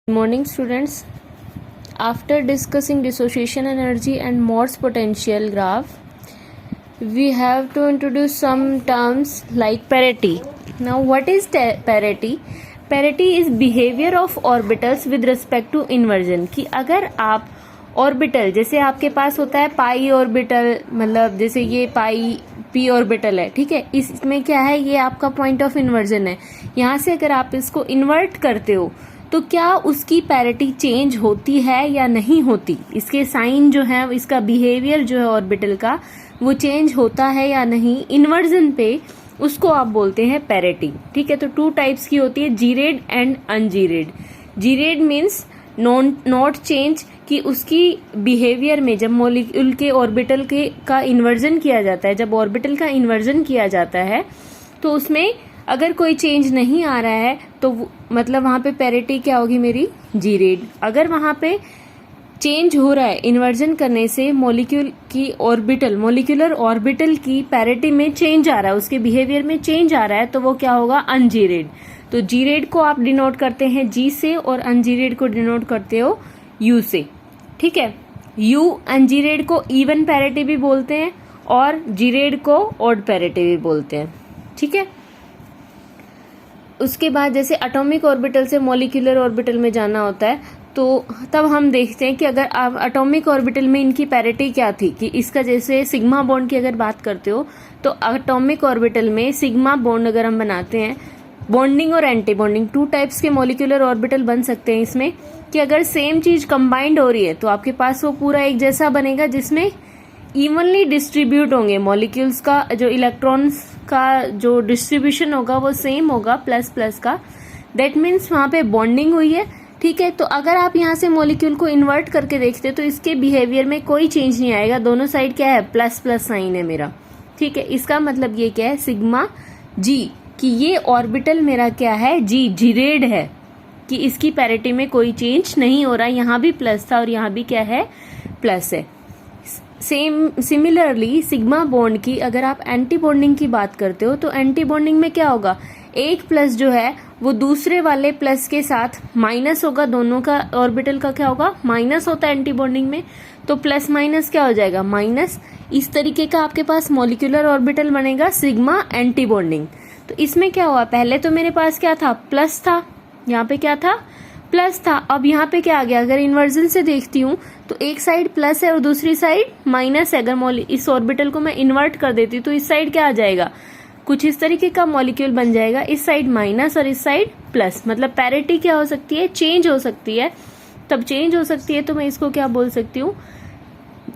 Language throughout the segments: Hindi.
Good morning, students. After discussing dissociation energy and Morse potential graph, we have to introduce some terms like parity. Now, what is parity? Parity is behavior of orbitals with respect to inversion. कि अगर आप ऑर्बिटल जैसे आपके पास होता है पाई ऑर्बिटल, मतलब जैसे ये पाई पी ऑर्बिटल है, ठीक है, इसमें क्या है, ये आपका पॉइंट ऑफ इन्वर्जन है. यहाँ से अगर आप इसको इन्वर्ट करते हो तो क्या उसकी पैरिटी चेंज होती है या नहीं होती, इसके साइन जो है, इसका बिहेवियर जो है ऑर्बिटल का, वो चेंज होता है या नहीं इन्वर्जन पे, उसको आप बोलते हैं पैरिटी. ठीक है, तो टू टाइप्स की होती है, geared and ungeared. Geared means not change, कि उसकी बिहेवियर में जब मॉलिक्यूल के ऑर्बिटल के का इन्वर्जन किया जाता है, जब ऑर्बिटल का इन्वर्जन किया जाता है तो उसमें अगर कोई चेंज नहीं आ रहा है तो मतलब वहां पे पैरिटी क्या होगी मेरी, जीरेड. अगर वहां पे चेंज हो रहा है इन्वर्जन करने से मॉलिक्यूल की ऑर्बिटल, मॉलिक्यूलर ऑर्बिटल की पैरिटी में चेंज आ रहा है, उसके बिहेवियर में चेंज आ रहा है, तो वो क्या होगा, अनजीरेड. तो जीरेड को आप डिनोट करते हैं जी से और अनजीरेड को डिनोट करते हो यू से. ठीक है, यू अनजीरेड को इवन पैरिटी भी बोलते हैं और जीरेड को ऑड पैरिटी भी बोलते हैं. ठीक है, उसके बाद जैसे एटॉमिक ऑर्बिटल से मॉलिक्यूलर ऑर्बिटल में जाना होता है तो तब हम देखते हैं कि अगर आप एटॉमिक ऑर्बिटल में इनकी पैरिटी क्या थी, कि इसका जैसे सिग्मा बॉन्ड की अगर बात करते हो तो एटॉमिक ऑर्बिटल में सिग्मा बॉन्ड अगर हम बनाते हैं, बॉन्डिंग और एंटी बॉन्डिंग टू टाइप्स के मॉलिक्यूलर ऑर्बिटल बन सकते हैं इसमें, कि अगर सेम चीज कंबाइंड हो रही है तो आपके पास वो पूरा एक जैसा बनेगा जिसमें इवनली डिस्ट्रीब्यूट होंगे मॉलिक्यूल्स का, जो इलेक्ट्रॉन्स का जो डिस्ट्रीब्यूशन होगा वो सेम होगा प्लस प्लस का. दैट मीन्स वहां पे बॉन्डिंग हुई है. ठीक है, तो अगर आप यहाँ से मॉलिक्यूल को इन्वर्ट करके देखते तो इसके बिहेवियर में कोई चेंज नहीं आएगा, दोनों साइड क्या है, प्लस प्लस साइन है मेरा. ठीक है, इसका मतलब ये क्या है, सिग्मा जी, कि ये ऑर्बिटल मेरा क्या है, जी जीरेड है, कि इसकी पैरिटी में कोई चेंज नहीं हो रहा, यहाँ भी प्लस था और यहाँ भी क्या है, प्लस है. सिमिलरली सिग्मा बॉन्ड की अगर आप एंटी बॉन्डिंग की बात करते हो तो एंटी बॉन्डिंग में क्या होगा, एक प्लस जो है वो दूसरे वाले प्लस के साथ माइनस होगा, दोनों का ऑर्बिटल का क्या होगा, माइनस होता है एंटी बॉन्डिंग में, तो प्लस माइनस क्या हो जाएगा, माइनस. इस तरीके का आपके पास मॉलिक्यूलर ऑर्बिटल बनेगा सिग्मा एंटी बॉन्डिंग. तो इसमें क्या हुआ, पहले तो मेरे पास क्या था, प्लस था, यहाँ पे क्या था, प्लस था. अब यहाँ पे क्या आ गया, अगर इन्वर्जन से देखती हूँ तो एक साइड प्लस है और दूसरी साइड माइनस है. अगर इस ऑर्बिटल को मैं इन्वर्ट कर देती हूँ तो इस साइड क्या आ जाएगा, कुछ इस तरीके का मॉलिक्यूल बन जाएगा, इस साइड माइनस और इस साइड प्लस. मतलब पैरिटी क्या हो सकती है, चेंज हो सकती है. तब चेंज हो सकती है तो मैं इसको क्या बोल सकती हूँ,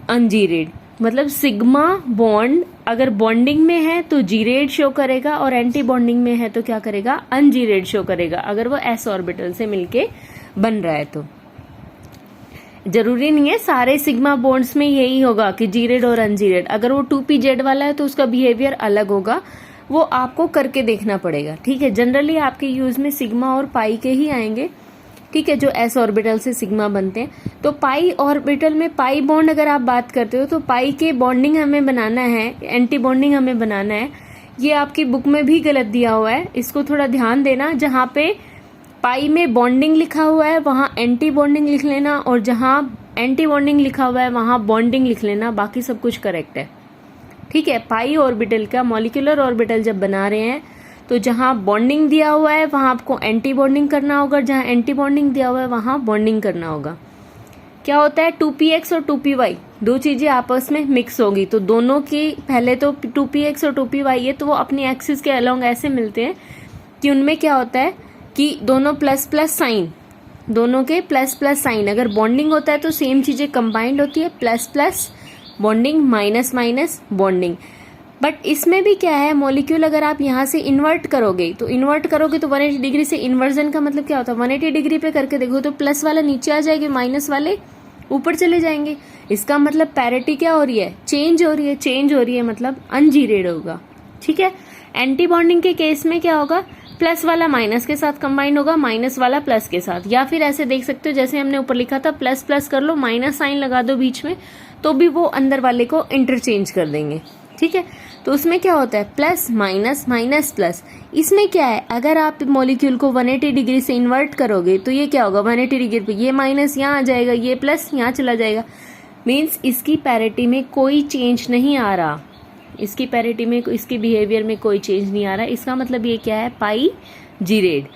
अनजीरेड. मतलब सिग्मा बॉन्ड अगर बॉन्डिंग में है तो जीरेड शो करेगा और एंटी बॉन्डिंग में है तो क्या करेगा, अनजीरेड शो करेगा, अगर वो एस ऑर्बिटल से मिलके बन रहा है तो. जरूरी नहीं है सारे सिग्मा बॉन्ड्स में यही होगा कि जीरेड और अनजीरेड. अगर वो 2pz वाला है तो उसका बिहेवियर अलग होगा, वो आपको करके देखना पड़ेगा. ठीक है, जनरली आपके यूज में सिग्मा और पाई के ही आएंगे. ठीक है, जो एस ऑर्बिटल से सिग्मा बनते हैं. तो पाई ऑर्बिटल में पाई बॉन्ड अगर आप बात करते हो तो पाई के बॉन्डिंग हमें बनाना है, एंटी बॉन्डिंग हमें बनाना है. ये आपकी बुक में भी गलत दिया हुआ है, इसको थोड़ा ध्यान देना. जहाँ पे पाई में बॉन्डिंग लिखा हुआ है वहां एंटी बॉन्डिंग लिख लेना, और जहां एंटी बॉन्डिंग लिखा हुआ है वहां बॉन्डिंग लिख लेना, बाकी सब कुछ करेक्ट है. ठीक है, पाई ऑर्बिटल का मॉलिक्यूलर ऑर्बिटल जब बना रहे हैं तो जहां बॉन्डिंग दिया हुआ है वहां आपको एंटी बॉन्डिंग करना होगा, जहां एंटी बॉन्डिंग दिया हुआ है वहां बॉन्डिंग करना होगा. क्या होता है, 2px और 2py दो चीजें आपस में मिक्स होगी, तो दोनों की पहले तो 2px और 2py है तो वो अपनी एक्सिस के अलोंग ऐसे मिलते हैं कि उनमें क्या होता है कि दोनों प्लस प्लस साइन, दोनों के प्लस प्लस साइन. अगर बॉन्डिंग होता है तो सेम चीजें कंबाइंड होती है, plus plus bonding, minus minus bonding. But इसमें भी क्या है, मॉलिक्यूल अगर आप यहाँ से इन्वर्ट करोगे तो 180 डिग्री से इन्वर्जन का मतलब क्या होता है, 180 डिग्री पे करके देखो तो प्लस वाला नीचे आ जाएगी, माइनस वाले ऊपर चले जाएंगे. इसका मतलब पैरिटी क्या हो रही है, चेंज हो रही है. चेंज हो रही है मतलब अनजीरेड होगा. ठीक है, एंटी बॉन्डिंग के केस में क्या होगा, प्लस वाला माइनस के साथ कंबाइन होगा, माइनस वाला प्लस के साथ. या फिर ऐसे देख सकते हो जैसे हमने ऊपर लिखा था, प्लस प्लस कर लो, माइनस साइन लगा दो बीच में, तो भी वो अंदर वाले को इंटरचेंज कर देंगे. ठीक है। तो उसमें क्या होता है, प्लस माइनस माइनस प्लस। इसमें क्या है, अगर आप मॉलिक्यूल को 180 डिग्री से इन्वर्ट करोगे तो ये क्या होगा, 180 डिग्री पे ये माइनस यहाँ आ जाएगा, ये प्लस यहाँ चला जाएगा। मीन्स इसकी पैरिटी में कोई चेंज नहीं आ रहा, इसकी पैरिटी में, इसकी बिहेवियर में कोई चेंज नहीं आ रहा। इसका मतलब ये क्या है, पाई जीरेड।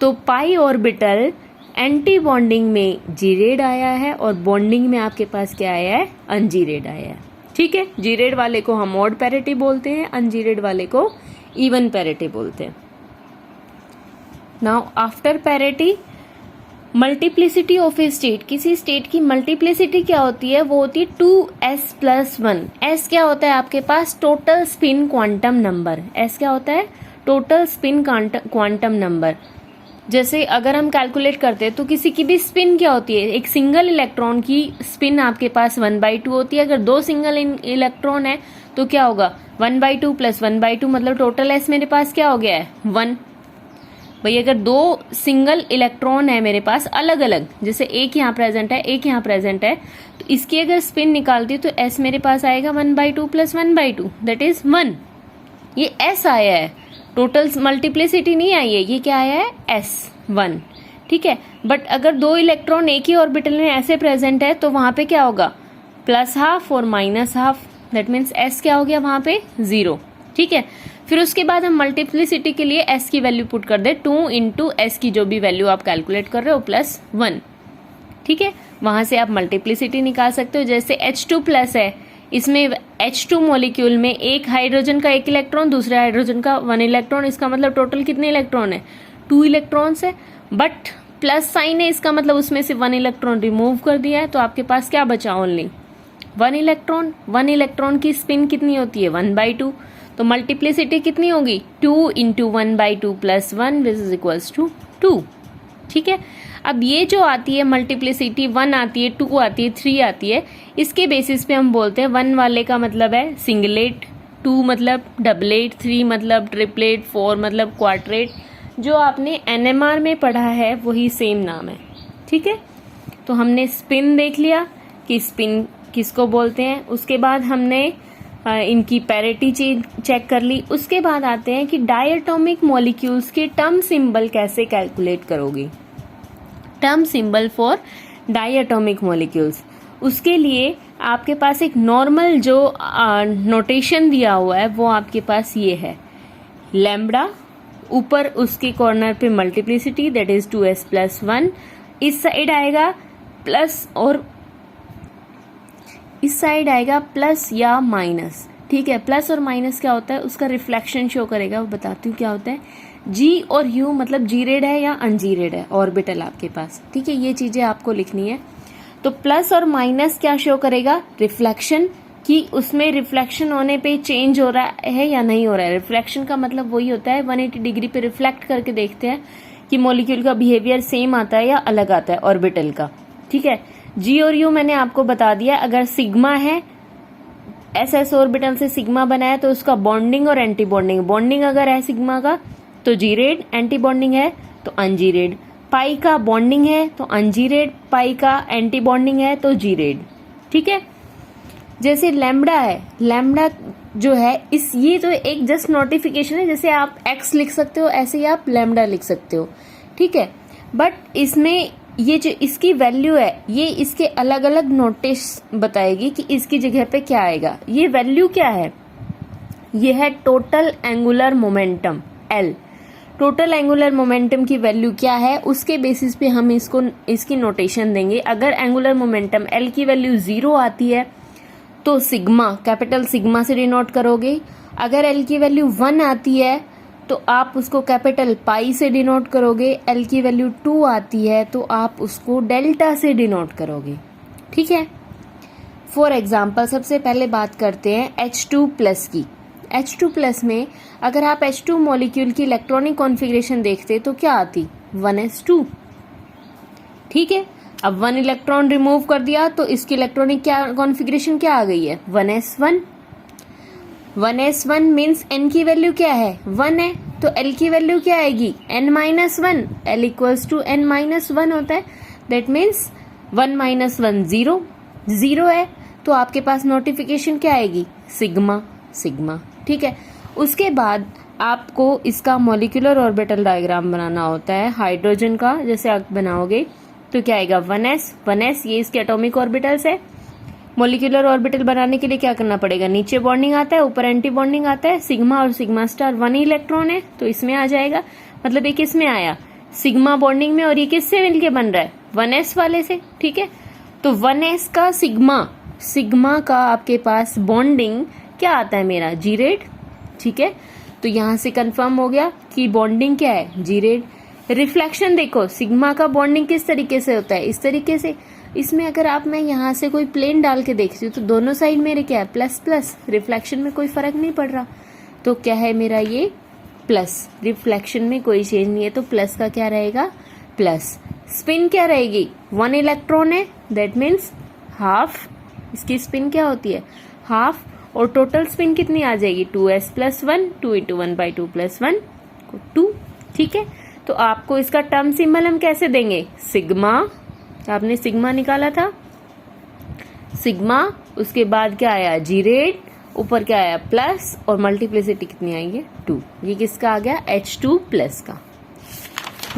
तो पाई ऑर्बिटल एंटी बॉन्डिंग में जीरेड आया है और बॉन्डिंग में आपके पास क्या आया है, अनजीरेड आया है। ठीक है, जीरेड वाले को हम ऑड पैरिटी बोलते हैं, अनजीरेड वाले को इवन पैरिटी बोलते हैं। Now after parity, multiplicity of A state. किसी स्टेट की मल्टीप्लिसिटी क्या होती है, वो होती है 2s+1। s क्या होता है आपके पास, total spin quantum number. s क्या होता है, टोटल स्पिन क्वांटम नंबर। जैसे अगर हम कैलकुलेट करते हैं तो किसी की भी स्पिन क्या होती है, एक सिंगल इलेक्ट्रॉन की स्पिन आपके पास 1/2 होती है। अगर 2 सिंगल इलेक्ट्रॉन है तो क्या होगा, 1/2 + 1/2 मतलब टोटल s मेरे पास क्या हो गया है, 1। भाई अगर 2 सिंगल इलेक्ट्रॉन है मेरे पास अलग अलग, जैसे एक यहाँ प्रेजेंट है एक यहाँ प्रेजेंट है, तो इसकी अगर स्पिन निकालती तो s मेरे पास आएगा 1/2 + 1/2 दैट इज 1। ये s आया है, टोटल मल्टीप्लिसिटी नहीं आई है, ये क्या आया है, s1। ठीक है, बट अगर 2 इलेक्ट्रॉन एक ही ऑर्बिटल में ऐसे प्रेजेंट है तो वहां पे क्या होगा, +½ और -½ दैट मीन्स s क्या हो गया वहां पे, 0। ठीक है, फिर उसके बाद हम मल्टीप्लिसिटी के लिए s की वैल्यू पुट कर दे, 2 × s की जो भी वैल्यू आप कैलकुलेट कर रहे हो +1। ठीक है, वहां से आप मल्टीप्लिसिटी निकाल सकते हो। जैसे H2+ है, इसमें H2 मॉलिक्यूल में एक हाइड्रोजन का 1 इलेक्ट्रॉन, दूसरे हाइड्रोजन का 1 इलेक्ट्रॉन, इसका मतलब टोटल कितने इलेक्ट्रॉन है, 2 इलेक्ट्रॉन्स है। बट प्लस साइन है, इसका मतलब उसमें से 1 इलेक्ट्रॉन रिमूव कर दिया है, तो आपके पास क्या बचा, ओनली 1 इलेक्ट्रॉन। 1 इलेक्ट्रॉन की स्पिन कितनी होती है, 1/2। तो मल्टीप्लिसिटी कितनी होगी, 2 × 1/2 + 1 विच इज इक्वल्स टू 2। ठीक है, अब ये जो आती है मल्टीप्लिसिटी, 1 आती है, 2 आती है, 3 आती है, इसके बेसिस पे हम बोलते हैं 1 वाले का मतलब है सिंगलेट, 2 मतलब डबलेट, 3 मतलब ट्रिपलेट, 4 मतलब क्वार्टरेट। जो आपने NMR में पढ़ा है वही सेम नाम है। ठीक है, तो हमने स्पिन देख लिया कि स्पिन किसको बोलते हैं, उसके बाद हमने इनकी पैरिटी चेक कर ली। उसके बाद आते हैं कि डायटोमिक मॉलिक्यूल्स के टर्म सिंबल कैसे कैलकुलेट करोगे, term symbol for diatomic molecules. उसके लिए आपके पास एक नॉर्मल जो नोटेशन दिया हुआ है वो आपके पास ये है, लैम्बडा, ऊपर उसके कॉर्नर पे मल्टीप्लिसिटी दैट इज 2s+1, इस साइड आएगा प्लस और इस साइड आएगा प्लस या माइनस। ठीक है, प्लस और माइनस क्या होता है, उसका रिफ्लेक्शन शो करेगा, वो बताती हूँ क्या होता है। G और U मतलब जीरेड है या अनजीरेड है ऑर्बिटल आपके पास। ठीक है, ये चीजें आपको लिखनी है। तो प्लस और माइनस क्या शो करेगा, रिफ्लेक्शन, कि उसमें रिफ्लेक्शन होने पे चेंज हो रहा है या नहीं हो रहा है। रिफ्लेक्शन का मतलब वही होता है 180 डिग्री पे रिफ्लेक्ट करके देखते हैं कि मॉलिक्यूल का बिहेवियर सेम आता है या अलग आता है ऑर्बिटल का। ठीक है, G और U मैंने आपको बता दिया। अगर सिग्मा है, SS ऑर्बिटल से सिग्मा बना है तो उसका बॉन्डिंग और एंटी बॉन्डिंग, बॉन्डिंग अगर है सिग्मा का तो जीरेड, एंटी बॉन्डिंग है तो अनजीरेड। पाई का बॉन्डिंग है तो अनजीरेड, पाई का एंटी बॉन्डिंग है तो जीरेड। ठीक है, जैसे लैम्बडा है, लैम्बडा जो है ये तो एक जस्ट नोटिफिकेशन है, जैसे आप x लिख सकते हो ऐसे ही आप लैम्बडा लिख सकते हो। ठीक है, बट इसमें ये जो इसकी वैल्यू है ये इसके अलग अलग नोटिस बताएगी कि इसकी जगह पे क्या आएगा। ये वैल्यू क्या है, ये है total angular momentum L। Total angular momentum की वैल्यू क्या है, उसके बेसिस पे हम इसकी नोटेशन देंगे। अगर एंगुलर मोमेंटम L की वैल्यू 0 आती है तो सिग्मा, कैपिटल सिग्मा से डिनोट करोगे। अगर L की वैल्यू 1 आती है तो आप उसको कैपिटल पाई से डिनोट करोगे। L की वैल्यू 2 आती है तो आप उसको डेल्टा से डिनोट करोगे। ठीक है, फॉर एग्जाम्पल सबसे पहले बात करते हैं H2+ की। H2+ में अगर आप H2 मॉलिक्यूल की इलेक्ट्रॉनिक कॉन्फ़िगरेशन देखते तो क्या आती, 1s2। ठीक है, अब 1 इलेक्ट्रॉन रिमूव कर दिया तो इसकी इलेक्ट्रॉनिक क्या कॉन्फ़िगरेशन क्या आ गई है, 1s1। 1s1 मीन्स n की वैल्यू क्या है, 1 है, तो L की वैल्यू क्या आएगी, n-1। L equals to n-1 होता है, दैट मीन्स 1 - 1 0 है, तो आपके पास नोटिफिकेशन क्या आएगी, सिग्मा। सिग्मा। ठीक है, उसके बाद आपको इसका मॉलिक्यूलर ऑर्बिटल डायग्राम बनाना होता है हाइड्रोजन का। जैसे आप बनाओगे तो क्या आएगा 1s, ये इसके एटॉमिक ऑर्बिटल्स है। मॉलिक्यूलर ऑर्बिटल बनाने के लिए क्या करना पड़ेगा, नीचे बॉन्डिंग आता है, ऊपर एंटी बॉन्डिंग आता है। सिग्मा और सिग्मा स्टार 1 इलेक्ट्रॉन है तो इसमें आ जाएगा, मतलब ये किस में आया, सिग्मा बॉन्डिंग में। और ये किससे मिलके बन रहा है, 1s वाले से। ठीक है, तो 1s का सिग्मा का आपके पास बॉन्डिंग क्या आता है मेरा, जी रेड। ठीक है, तो यहां से कंफर्म हो गया कि बॉन्डिंग क्या है, जी रेड। रिफ्लेक्शन देखो, सिग्मा का बॉन्डिंग किस तरीके से होता है, इस तरीके से। इसमें अगर आप मैं यहाँ से कोई प्लेन डाल के देखती हूँ तो दोनों साइड मेरे क्या है, प्लस प्लस। रिफ्लेक्शन में कोई फर्क नहीं पड़ रहा, तो क्या है मेरा ये प्लस। रिफ्लेक्शन में कोई चेंज नहीं है तो प्लस का क्या रहेगा, प्लस। स्पिन क्या रहेगी, 1 इलेक्ट्रॉन है, दैट मीन्स हाफ। इसकी स्पिन क्या होती है, हाफ। और टोटल स्पिन कितनी आ जाएगी, 2s + 1, 2 × 1/2 + 1 2। ठीक है, तो आपको इसका टर्म सिंबल हम कैसे देंगे, सिग्मा। आपने सिग्मा निकाला था, सिग्मा, उसके बाद क्या आया, जी रेड, ऊपर क्या आया, प्लस, और मल्टीप्लिसिटी कितनी आई है, 2। ये किसका आ गया, H2+ का।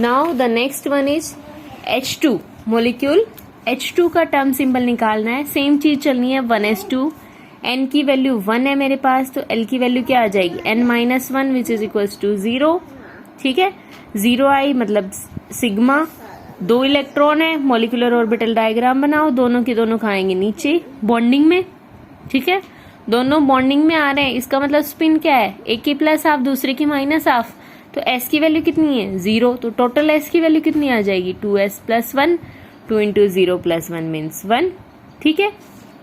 Now the next one is H2 molecule. H2 का टर्म सिंबल निकालना है, सेम चीज चलनी है, 1s2। n की वैल्यू 1 है मेरे पास, तो l की वैल्यू क्या आ जाएगी, n-1 which is equals to 0। ठीक है, 0 आई मतलब सिग्मा। 2 इलेक्ट्रॉन है, मॉलिक्यूलर ऑर्बिटल डायग्राम बनाओ, दोनों के दोनों खाएंगे नीचे बॉन्डिंग में। ठीक है, दोनों बॉन्डिंग में आ रहे हैं, इसका मतलब स्पिन क्या है, एक की प्लस हाफ, दूसरे की माइनस हाफ। तो s की वैल्यू कितनी है, 0, तो टोटल s की वैल्यू कितनी आ जाएगी, 2s + 1, 2 × 0 + 1 मीन्स 1। ठीक है,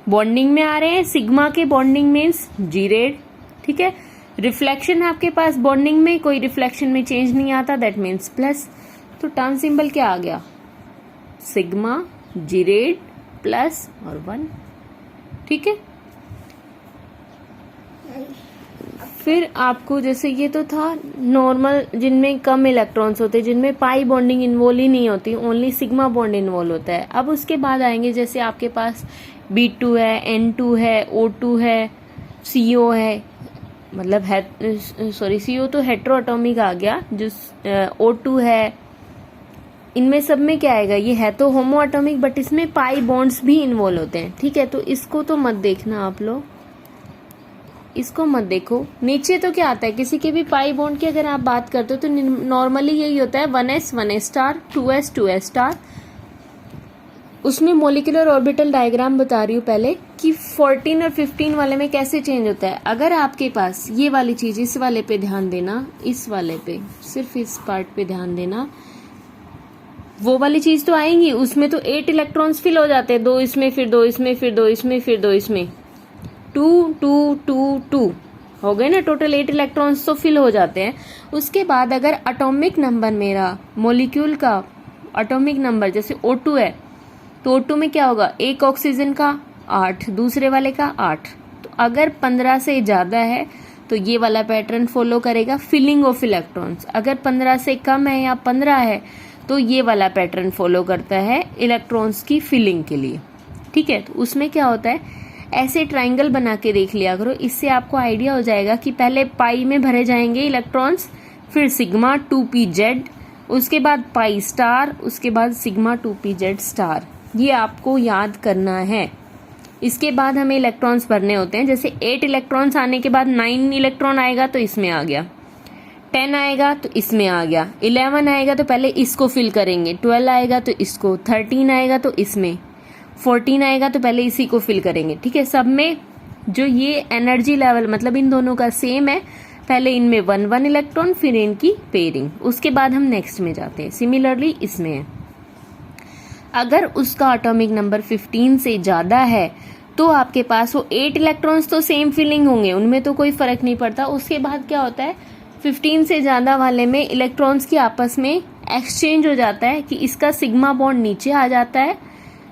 बॉन्डिंग में आ रहे हैं, सिग्मा के बॉन्डिंग मीन्स जी रेड। ठीक है, रिफ्लेक्शन आपके पास बॉन्डिंग में, कोई रिफ्लेक्शन में चेंज नहीं आता, दैट मीन्स प्लस। तो टर्म सिंबल क्या आ गया, सिग्मा, जी रेड, प्लस और 1। ठीक है, फिर आपको जैसे ये तो था नॉर्मल, जिनमें कम इलेक्ट्रॉन्स होते हैं, जिनमें पाई बॉन्डिंग इन्वॉल्व ही नहीं होती, ओनली सिग्मा बॉन्ड इन्वॉल्व होता है। अब उसके बाद आएंगे जैसे आपके पास B2 है, N2 है, O2 है, CO है, मतलब है, सॉरी CO तो हेट्रो एटॉमिक आ गया, जो O2 है, इनमें सब में क्या आएगा, ये है तो होमो एटॉमिक बट इसमें पाई बॉन्ड्स भी इन्वॉल्व होते हैं। ठीक है, तो इसको तो मत देखना आप लोग, इसको मत देखो। नीचे तो क्या आता है, किसी के भी पाई बॉन्ड की अगर आप बात करते हो तो नॉर्मली यही होता है, 1s 1s star, 2s 2s star. उसमें मॉलिक्यूलर ऑर्बिटल डायग्राम बता रही हूँ पहले कि 14 और 15 वाले में कैसे चेंज होता है। अगर आपके पास ये वाली चीज, इस वाले पे ध्यान देना, इस वाले पे सिर्फ इस पार्ट पे ध्यान देना, वो वाली चीज तो आएंगी, उसमें तो 8 इलेक्ट्रॉन्स फिल हो जाते हैं, 2 इसमें, फिर 2 इसमें, फिर 2 इसमें, फिर 2 इसमें, 2 2 2 2 हो गए ना, टोटल 8 इलेक्ट्रॉन्स तो फिल हो जाते हैं। उसके बाद अगर एटॉमिक नंबर मेरा मॉलिक्यूल का एटॉमिक नंबर जैसे O2 है, तो O2 में क्या होगा, एक ऑक्सीजन का 8, दूसरे वाले का 8। तो अगर 15 से ज्यादा है तो ये वाला पैटर्न फॉलो करेगा, फिलिंग ऑफ इलेक्ट्रॉन्स। अगर 15 से कम है या 15 है तो ये वाला पैटर्न फॉलो करता है इलेक्ट्रॉन्स की फिलिंग के लिए। ठीक है, तो उसमें क्या होता है, ऐसे ट्राइंगल बना के देख लिया करो, इससे आपको आइडिया हो जाएगा कि पहले पाई में भरे जाएंगे इलेक्ट्रॉन्स, फिर सिग्मा 2pz, उसके बाद पाई स्टार, उसके बाद सिग्मा 2pz स्टार। ये आपको याद करना है। इसके बाद हमें इलेक्ट्रॉन्स भरने होते हैं, जैसे 8 इलेक्ट्रॉन्स आने के बाद 9 इलेक्ट्रॉन आएगा तो इसमें आ गया, 10 आएगा तो इसमें आ गया, 11 आएगा तो पहले इसको फिल करेंगे, 12 आएगा तो इसको, 13 आएगा तो इसमें, 14 आएगा तो पहले इसी को फिल करेंगे। ठीक है, सब में जो ये एनर्जी लेवल मतलब इन दोनों का सेम है, पहले इनमें 1 इलेक्ट्रॉन, फिर इनकी पेयरिंग, उसके बाद हम नेक्स्ट में जाते हैं। सिमिलरली इसमें है, अगर उसका एटॉमिक नंबर 15 से ज्यादा है तो आपके पास वो 8 इलेक्ट्रॉन्स तो सेम फिलिंग होंगे, उनमें तो कोई फर्क नहीं पड़ता। उसके बाद क्या होता है, 15 से ज्यादा वाले में इलेक्ट्रॉन्स की आपस में एक्सचेंज हो जाता है कि इसका सिग्मा बॉन्ड नीचे आ जाता है,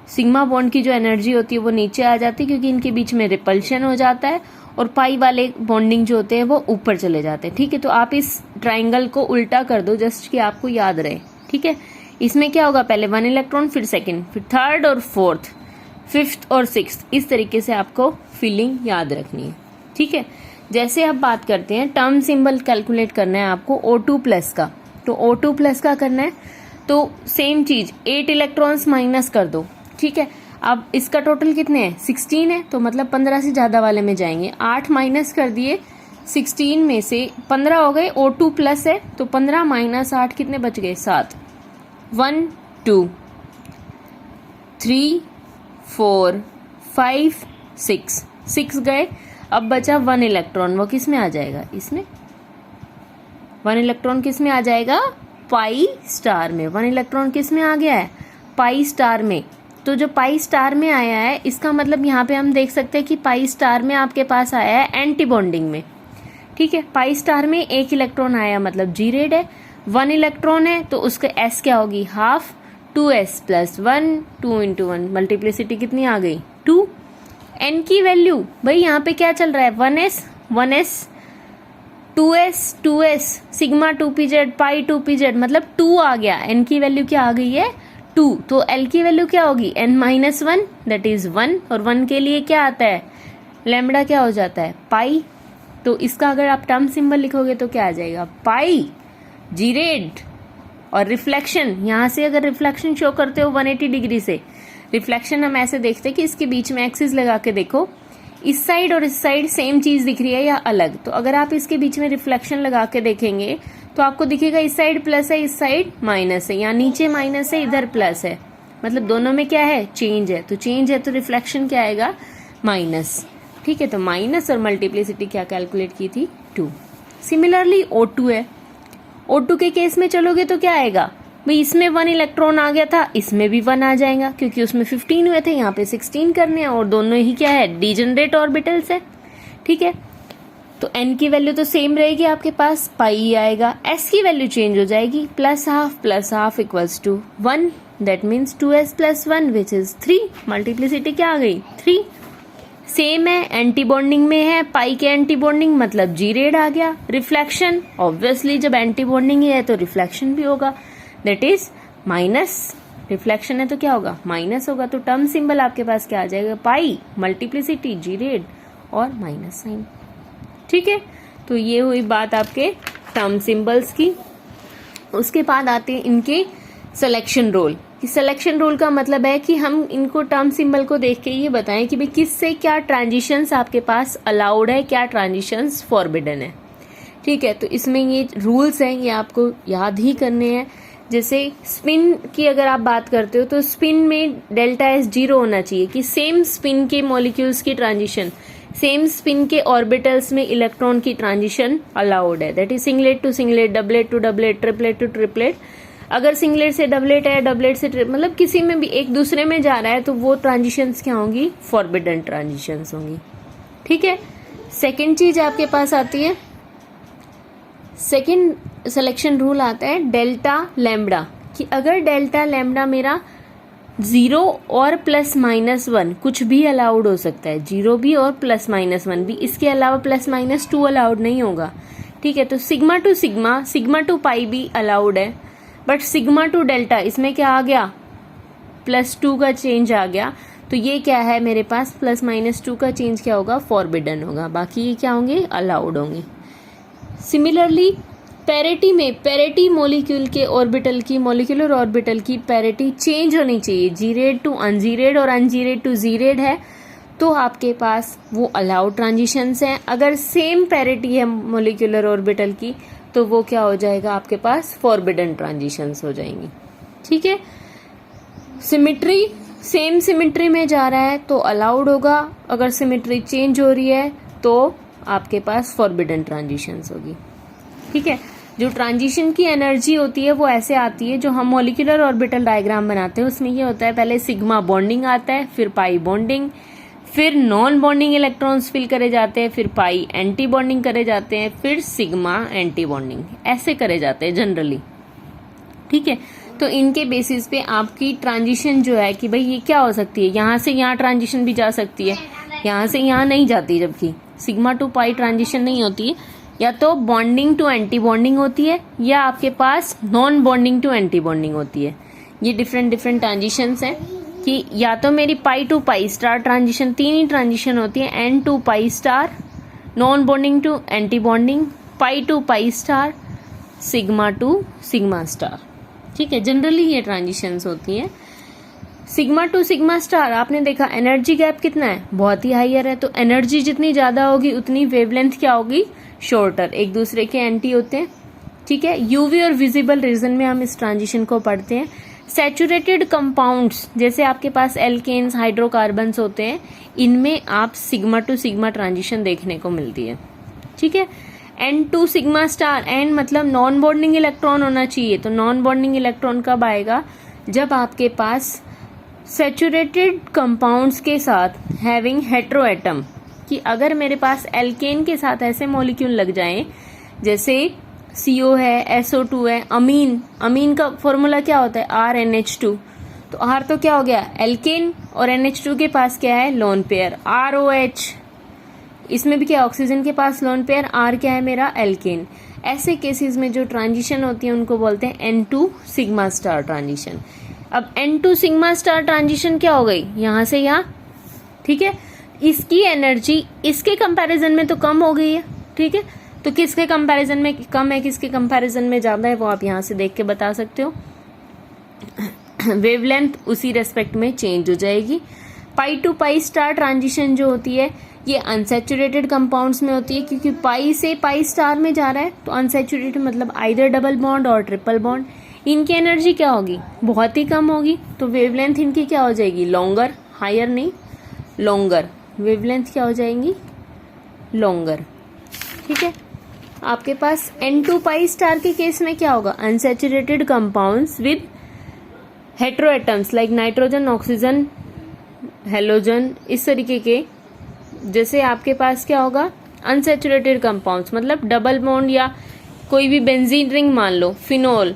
सिग्मा बॉन्ड की जो एनर्जी होती है वो नीचे आ जाती है क्योंकि इनके बीच में रिपल्शन हो जाता है, और पाई वाले बॉन्डिंग जो होते हैं वो ऊपर चले जाते हैं। ठीक है, तो आप इस ट्राइंगल को उल्टा कर दो जस्ट कि आपको याद रहे। ठीक है, इसमें क्या होगा, पहले 1 इलेक्ट्रॉन, फिर सेकंड, फिर थर्ड और फोर्थ, फिफ्थ और सिक्स्थ, इस तरीके से आपको फिलिंग याद रखनी है। ठीक है, जैसे अब बात करते हैं टर्म सिंबल कैलकुलेट करना है आपको O2 प्लस का, तो O2 प्लस का करना है तो सेम चीज 8 इलेक्ट्रॉन्स माइनस कर दो, ठीक है। अब इसका टोटल कितने हैं 16 है, तो मतलब 15 से ज्यादा वाले में जाएंगे। 8 माइनस कर दिए 16 में से 15 हो गए, O2 प्लस है तो 15 माइनस 8 कितने बच गए 7। 1 2 3 4 5 6 गए। अब बचा 1 इलेक्ट्रॉन, वो किस में आ जाएगा, इसमें 1 इलेक्ट्रॉन किस में आ जाएगा, पाई स्टार में। 1 इलेक्ट्रॉन किस में आ गया है, पाई स्टार में। तो जो पाई स्टार में आया है इसका मतलब यहाँ पे हम देख सकते हैं कि पाई स्टार में आपके पास आया है एंटी बॉन्डिंग में, ठीक है। पाई स्टार में 1 इलेक्ट्रॉन आया मतलब जी रेड है। 1 इलेक्ट्रॉन है तो उसका एस क्या होगी, half. 2s plus 1, 2 into 1, multiplicity कितनी आ गई 2। एन की वैल्यू भाई यहाँ पे क्या चल रहा है 1s 2s सिग्मा 2pz पाई 2pz मतलब 2 आ गया। एन की वैल्यू क्या आ गई है 2, तो एल की वैल्यू क्या होगी n-1 दैट इज 1, और 1 के लिए क्या आता है लैम्बडा क्या हो जाता है पाई। तो इसका अगर आप टर्म सिंबल लिखोगे तो क्या आ जाएगा पाई जी रेड। और रिफ्लेक्शन, यहां से अगर रिफ्लेक्शन शो करते हो 180 डिग्री से, रिफ्लेक्शन हम ऐसे देखते हैं कि इसके बीच में एक्सिस लगा के देखो, इस साइड और इस साइड सेम चीज दिख रही है या अलग। तो अगर आप इसके बीच में रिफ्लेक्शन लगा के देखेंगे तो आपको दिखेगा इस साइड प्लस है, इस साइड माइनस है, या नीचे माइनस है इधर प्लस है, मतलब दोनों में क्या है चेंज है। तो चेंज है तो रिफ्लेक्शन क्या आएगा माइनस, ठीक है। तो माइनस और मल्टीप्लिसिटी क्या कैलकुलेट की थी 2। सिमिलरली O2 है, O2 के केस में चलोगे तो क्या आएगा भाई, इसमें 1 इलेक्ट्रॉन आ गया था, इसमें भी 1 आ जाएगा क्योंकि उसमें 15 हुए थे, यहाँ पे 16 करने हैं और दोनों ही क्या है डिजनरेट ऑर्बिटल्स है, ठीक है। तो n की वैल्यू तो सेम रहेगी आपके पास, पाई आएगा। s की वैल्यू चेंज हो जाएगी, plus half equals to 1, that means 2s plus 1 which is 3। Multiplicity क्या आ गई 3। सेम है, एंटी बॉन्डिंग में है, पाई के एंटी बॉन्डिंग मतलब जी रेड आ गया। रिफ्लेक्शन ऑब्वियसली जब एंटी बॉन्डिंग है तो रिफ्लेक्शन भी होगा, दैट इज माइनस। रिफ्लेक्शन है तो क्या होगा माइनस होगा। तो टर्म सिंबल आपके पास क्या आ जाएगा पाई, मल्टीप्लिसिटी जी रेड और माइनस साइन, ठीक है। तो ये हुई बात आपके टर्म सिंबल्स की। उसके बाद आते हैं इनके सिलेक्शन रोल। कि सिलेक्शन रोल का मतलब है कि हम इनको टर्म सिंबल को देख के ये बताएं कि भाई किससे क्या ट्रांजिशंस आपके पास अलाउड है, क्या ट्रांजिशंस फॉरबिडन है, ठीक है। तो इसमें ये रूल्स हैं, ये आपको याद ही करने हैं। जैसे स्पिन की अगर आप बात करते हो तो स्पिन में डेल्टा एस 0 होना चाहिए, कि सेम स्पिन के मॉलिक्यूल्स की ट्रांजिशन, सेम स्पिन के ऑर्बिटल्स में इलेक्ट्रॉन की ट्रांजिशन अलाउड है, that is singlet to singlet, doublet to doublet, triplet to triplet. अगर सिंगलेट से डबलेट है, डबलेट से मतलब किसी में भी एक दूसरे में जा रहा है तो वो ट्रांजिशंस क्या होंगी फॉरबिडन ट्रांजिशंस होंगी, ठीक है। सेकेंड चीज आपके पास आती है, सेकेंड सिलेक्शन रूल आता है डेल्टा लैम्बडा, कि अगर डेल्टा लैम्बडा मेरा 0 और प्लस माइनस 1 कुछ भी अलाउड हो सकता है, 0 भी और प्लस माइनस 1 भी, इसके अलावा प्लस माइनस 2 अलाउड नहीं होगा, ठीक है। तो sigma to sigma, sigma to pi भी अलाउड है, बट सिग्मा टू डेल्टा इसमें क्या आ गया +2 का चेंज आ गया, तो ये क्या है मेरे पास +-2 का चेंज क्या होगा फॉरबिडन होगा, बाकी ये क्या होंगे अलाउड होंगे। सिमिलरली पैरिटी में, पैरिटी मॉलिक्यूल के ऑर्बिटल की, मॉलिक्यूलर ऑर्बिटल की पैरिटी चेंज होनी चाहिए, जी रेड टू अनजीरेड और अनजीरेड टू जीरेड है तो आपके पास वो अलाउड ट्रांजिशंस हैं। अगर सेम पैरिटी है मॉलिक्यूलर ऑर्बिटल की तो वो क्या हो जाएगा आपके पास फॉरबिडन ट्रांजिशंस हो जाएंगी, ठीक है। सिमिट्री, सेम सिमिट्री में जा रहा है तो अलाउड होगा, अगर सिमिट्री चेंज हो रही है तो आपके पास फॉरबिडन ट्रांजिशंस होगी, ठीक है। जो ट्रांजिशन की एनर्जी होती है वो ऐसे आती है, जो हम मॉलिक्यूलर ऑर्बिटल डायग्राम बनाते हैं उसमें ये होता है, पहले सिग्मा बॉन्डिंग आता है, फिर पाई बॉन्डिंग, फिर नॉन बॉन्डिंग इलेक्ट्रॉन्स फिल करे जाते हैं, फिर पाई एंटी बॉन्डिंग करे जाते हैं, फिर सिग्मा एंटी बॉन्डिंग, ऐसे करे जाते हैं जनरली, ठीक है। तो इनके बेसिस पे आपकी ट्रांजिशन जो है कि भाई ये क्या हो सकती है, यहाँ से यहाँ ट्रांजिशन भी जा सकती है, यहाँ से यहाँ नहीं जाती, जबकि सिग्मा टू पाई ट्रांजिशन नहीं होती है, या तो बॉन्डिंग टू एंटी बॉन्डिंग होती है या आपके पास non bonding to antibonding होती है। ये डिफरेंट ट्रांजिशंस हैं कि या तो मेरी pi to pi star transition, 3 ही ट्रांजिशन होती है, n to pi star, non bonding to antibonding, pi to pi star, sigma to sigma star. ठीक है, जनरली ये ट्रांजिशंस होती हैं। सिग्मा टू सिग्मा स्टार आपने देखा एनर्जी गैप कितना है, बहुत ही हायर है, तो एनर्जी जितनी ज्यादा होगी उतनी वेवलेंथ क्या होगी, शॉर्टर, एक दूसरे के एंटी होते हैं। ठीक है, यूवी और विजिबल रीजन में हम इस ट्रांजिशन को पढ़ते हैं। सैचुरेटेड कंपाउंड्स जैसे आपके पास एल्केन्स, हाइड्रोकार्बन्स होते हैं, इनमें आप सिग्मा टू सिग्मा ट्रांजिशन देखने को मिलती है। ठीक है, n to sigma star, n मतलब नॉन बॉन्डिंग इलेक्ट्रॉन होना चाहिए, तो नॉन बॉन्डिंग इलेक्ट्रॉन कब आएगा, जब आपके पास सैचुरेटेड कंपाउंड्स के साथ हैविंग हेटेरो एटम, कि अगर मेरे पास एल्केन के साथ ऐसे मॉलिक्यूल लग जाएं जैसे CO है, SO2 है, अमीन का फॉर्मूला क्या होता है, RNH2, तो R तो क्या हो गया एल्केन, और NH2 के पास क्या है लोन पेयर ROH, इसमें भी क्या ऑक्सीजन के पास लोन पेयर, R क्या है मेरा एल्केन। ऐसे केसेस में जो ट्रांजिशन होती है उनको बोलते हैं N2 सिग्मा स्टार ट्रांजिशन। अब N2 सिग्मा स्टार ट्रांजिशन क्या हो गई, यहां से यहां। ठीक है, इसकी एनर्जी इसके कंपैरिजन में तो कम हो गई है। ठीक है, तो किसके कंपैरिजन में कम है, किसके कंपैरिजन में ज्यादा है, वो आप यहां से देख के बता सकते हो। वेवलेंथ उसी रेस्पेक्ट में चेंज हो जाएगी। पाई टू पाई स्टार ट्रांजिशन जो होती है ये अनसैचुरेटेड कंपाउंड्स में होती है, क्योंकि पाई से पाई स्टार में जा रहा है, तो अनसैचुरेटेड मतलब आइदर डबल बॉन्ड और ट्रिपल बॉन्ड। इनकी एनर्जी क्या होगी, बहुत ही कम होगी, तो वेवलेंथ इनकी क्या हो जाएगी, लॉन्गर, हायर नहीं लॉन्गर, वेवलेंथ क्या हो जाएंगी, लॉन्गर। ठीक है, आपके पास N2 पाई स्टार के केस में क्या होगा, unsaturated compounds with hetero atoms like nitrogen, oxygen, halogen, इस तरीके के, जैसे आपके पास क्या होगा अनसैचुरेटेड कंपाउंड्स मतलब डबल बॉन्ड या कोई भी बेंजीन रिंग मान लो, फिनोल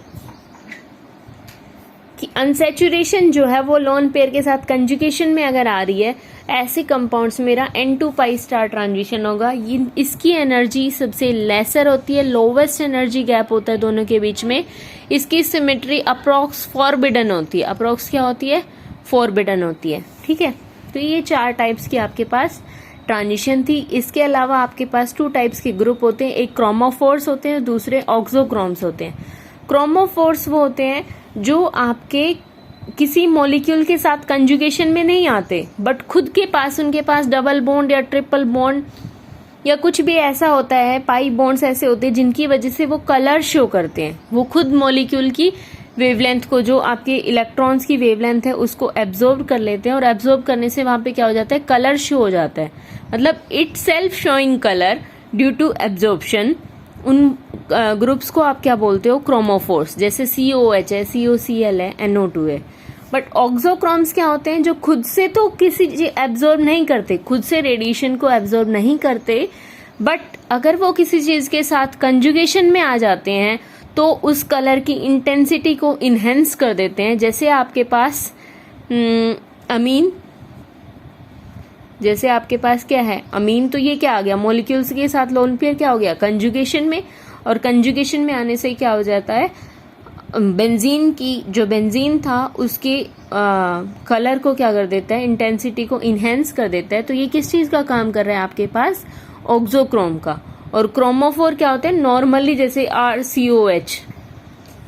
कि अनसैचुरेशन जो है वो लोन पेयर के साथ कंजुगेशन में अगर आ रही है, ऐसे कंपाउंड्स मेरा N2 पाई स्टार ट्रांजिशन होगा। इसकी एनर्जी सबसे लेसर होती है, लोवेस्ट एनर्जी गैप होता है दोनों के बीच में। इसकी सिमेट्री अप्रॉक्स फॉरबिडन होती है, अप्रॉक्स क्या होती है, फॉरबिडन होती है। ठीक है, तो ये 4 टाइप्स की आपके पास ट्रांजिशन थी। इसके अलावा आपके पास 2 टाइप्स के ग्रुप होते हैं, एक क्रोमोफोर्स होते हैं, दूसरे ऑक्सोक्रोम्स होते हैं। क्रोमोफोर्स वो होते हैं जो आपके किसी मॉलिक्यूल के साथ कंजुगेशन में नहीं आते, बट खुद के पास उनके पास डबल बॉन्ड या ट्रिपल बॉन्ड या कुछ भी ऐसा होता है, पाई बॉन्ड्स ऐसे होते हैं जिनकी वजह से वो कलर शो करते हैं। वो खुद मॉलिक्यूल की वेवलेंथ को, जो आपके इलेक्ट्रॉन्स की वेवलेंथ है, उसको एब्जॉर्ब कर लेते हैं, और एब्जॉर्ब करने से वहां पे क्या हो जाता है, कलर शो हो जाता है, मतलब itself showing colour due to absorption. उन ग्रुप्स को आप क्या बोलते हो, क्रोमोफोर्स, जैसे COH है, COCl है, NO2 है। बट ऑक्सोक्रोम्स क्या होते हैं, जो खुद से तो किसी चीज एब्जॉर्ब नहीं करते, खुद से रेडिएशन को एब्जॉर्ब नहीं करते, बट अगर वो किसी चीज के साथ कंजुगेशन में आ जाते हैं तो उस कलर की इंटेंसिटी को इनहेंस कर देते हैं। जैसे आपके पास अमीन, जैसे आपके पास क्या है अमीन, तो ये क्या आ गया, मॉलिक्यूल्स के साथ लोन पेयर क्या हो गया, कंजुगेशन में, और कंजुगेशन में आने से क्या हो जाता है, बेंजीन की जो बेंजीन था उसके कलर को क्या कर देता है, इंटेंसिटी को इनहेंस कर देता है। तो ये किस चीज का काम कर रहा है आपके पास, ऑक्सोक्रोम का। और क्रोमोफोर क्या होते हैं, नॉर्मली जैसे RCOH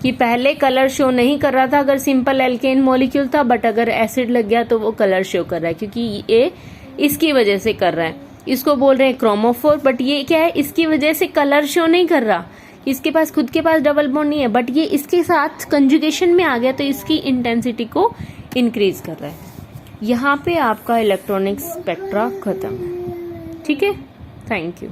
कि पहले कलर शो नहीं कर रहा था अगर सिंपल एल्केन मॉलिक्यूल था, बट अगर एसिड लग गया तो वो कलर शो कर रहा है, क्योंकि ये इसकी वजह से कर रहा है, इसको बोल रहे हैं क्रोमोफोर। बट ये क्या है, इसकी वजह से कलर शो नहीं कर रहा, इसके पास खुद के पास डबल बॉन्ड नहीं है, बट ये इसके साथ कंजुगेशन में आ गया तो इसकी इंटेंसिटी को इंक्रीज कर रहा है। यहाँ पे आपका इलेक्ट्रॉनिक स्पेक्ट्रा खत्म है। ठीक है, थैंक यू।